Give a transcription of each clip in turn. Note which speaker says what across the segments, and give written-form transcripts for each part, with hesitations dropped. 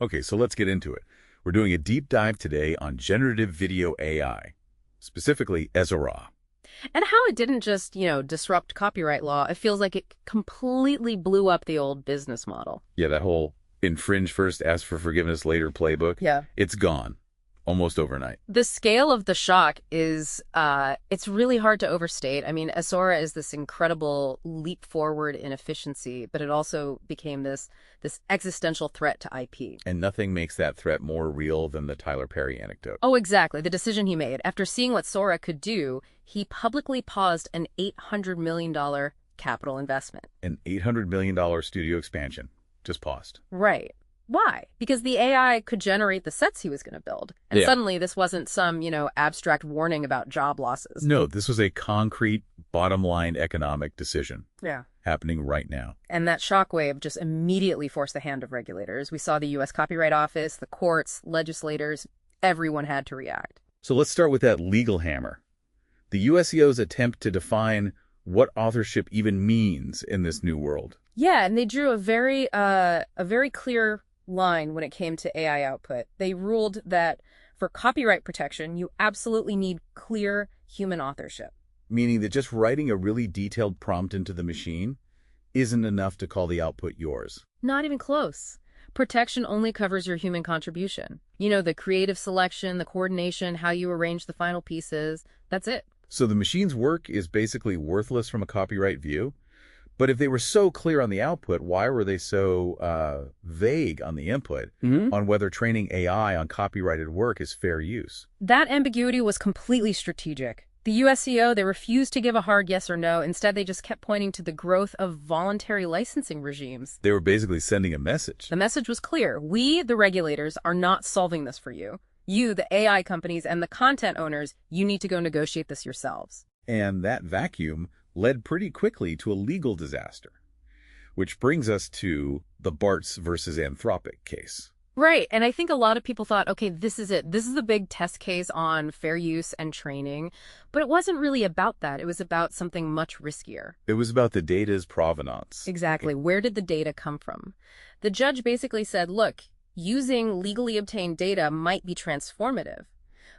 Speaker 1: Okay, so let's get into it. We're doing a deep dive today on generative video AI, specifically Sora.
Speaker 2: And how it didn't just, disrupt copyright law. It feels like it completely blew up the old business model.
Speaker 1: Yeah, that whole infringe first, ask for forgiveness later playbook,
Speaker 2: Yeah.
Speaker 1: it's gone almost overnight.
Speaker 2: The scale of the shock is, it's really hard to overstate. I mean, Sora is this incredible leap forward in efficiency, but it also became this existential threat to IP.
Speaker 1: And nothing makes that threat more real than the Tyler Perry anecdote.
Speaker 2: Oh, exactly. The decision he made. After seeing what Sora could do, he publicly paused an $800 million capital investment.
Speaker 1: An $800 million studio expansion just paused.
Speaker 2: Right. Why? Because the AI could generate the sets he was going to build. And
Speaker 1: Yeah.
Speaker 2: suddenly this wasn't some, abstract warning about job losses.
Speaker 1: No, this was a concrete, bottom-line economic decision
Speaker 2: Yeah.
Speaker 1: happening right now.
Speaker 2: And that shockwave just immediately forced the hand of regulators. We saw the U.S. Copyright Office, the courts, legislators, everyone had to react.
Speaker 1: So let's start with that legal hammer. The USEO's attempt to define what authorship even means in this new world.
Speaker 2: Yeah, and they drew a very clear line when it came to AI output. They ruled that for copyright protection, you absolutely need clear human authorship.
Speaker 1: Meaning that just writing a really detailed prompt into the machine isn't enough to call the output yours.
Speaker 2: Not even close. Protection only covers your human contribution. The creative selection, the coordination, how you arrange the final pieces. That's it.
Speaker 1: So the machine's work is basically worthless from a copyright view. But if they were so clear on the output, why were they so vague on the input on whether training AI on copyrighted work is fair use?
Speaker 2: That ambiguity was completely strategic. The USEO, they refused to give a hard yes or no. Instead, they just kept pointing to the growth of voluntary licensing regimes.
Speaker 1: They were basically sending a message.
Speaker 2: The message was clear. We, the regulators, are not solving this for you. You, the AI companies and the content owners, you need to go negotiate this yourselves.
Speaker 1: And that vacuum led pretty quickly to a legal disaster, which brings us to the Bartz versus Anthropic case.
Speaker 2: Right. And I think a lot of people thought, okay, this is it. This is the big test case on fair use and training. But it wasn't really about that. It was about something much riskier.
Speaker 1: It was about the data's provenance.
Speaker 2: Exactly. Where did the data come from? The judge basically said, look, using legally obtained data might be transformative,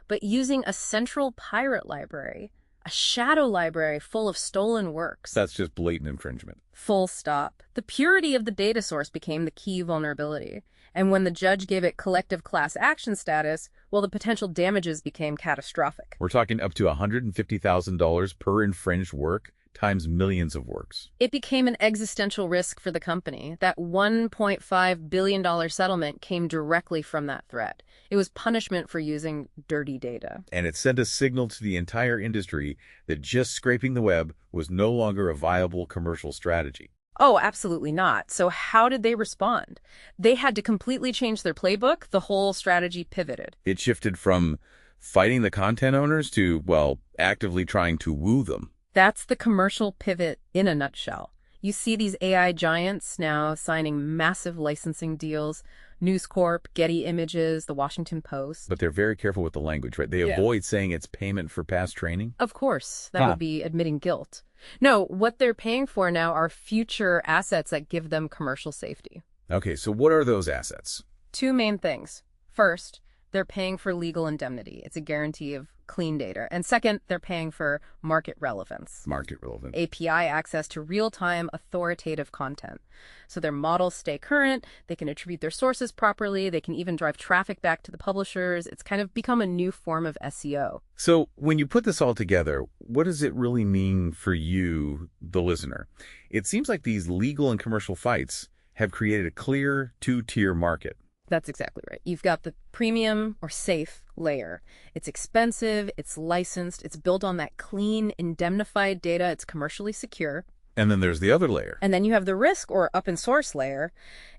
Speaker 2: but using a central pirate library, a shadow library full of stolen works.
Speaker 1: That's just blatant infringement.
Speaker 2: Full stop. The purity of the data source became the key vulnerability. And when the judge gave it collective class action status, well, the potential damages became catastrophic.
Speaker 1: We're talking up to $150,000 per infringed work times millions of works.
Speaker 2: It became an existential risk for the company. That $1.5 billion settlement came directly from that threat. It was punishment for using dirty data.
Speaker 1: And it sent a signal to the entire industry that just scraping the web was no longer a viable commercial strategy.
Speaker 2: Oh, absolutely not. So how did they respond? They had to completely change their playbook. The whole strategy pivoted.
Speaker 1: It shifted from fighting the content owners to, well, actively trying to woo them.
Speaker 2: That's the commercial pivot in a nutshell. You see these AI giants now signing massive licensing deals, News Corp, Getty Images, The Washington Post.
Speaker 1: But they're very careful with the language, right? They avoid saying it's payment for past training.
Speaker 2: Of course, that would be admitting guilt. No, what they're paying for now are future assets that give them commercial safety.
Speaker 1: Okay, so what are those assets?
Speaker 2: Two main things. First, they're paying for legal indemnity. It's a guarantee of clean data. And second, they're paying for market relevance.
Speaker 1: Market relevant.
Speaker 2: API access to real-time authoritative content. So their models stay current, they can attribute their sources properly, they can even drive traffic back to the publishers. It's kind of become a new form of SEO.
Speaker 1: So when you put this all together, what does it really mean for you, the listener? It seems like these legal and commercial fights have created a clear two-tier market.
Speaker 2: That's exactly right. You've got the premium or safe layer. It's expensive, it's licensed, it's built on that clean, indemnified data, it's commercially secure.
Speaker 1: And then there's the other layer.
Speaker 2: And then you have the risk or open source layer.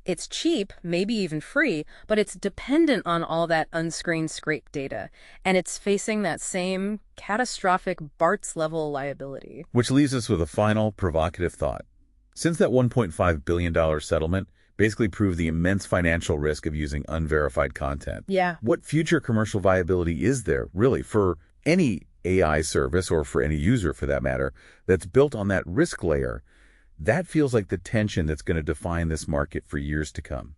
Speaker 2: It's cheap, maybe even free, but it's dependent on all that unscreened scraped data. And it's facing that same catastrophic Bart's level liability.
Speaker 1: Which leaves us with a final provocative thought. Since that $1.5 billion settlement basically proved the immense financial risk of using unverified content.
Speaker 2: Yeah.
Speaker 1: What future commercial viability is there, really, for any AI service, or for any user for that matter, that's built on that risk layer? That feels like the tension that's going to define this market for years to come.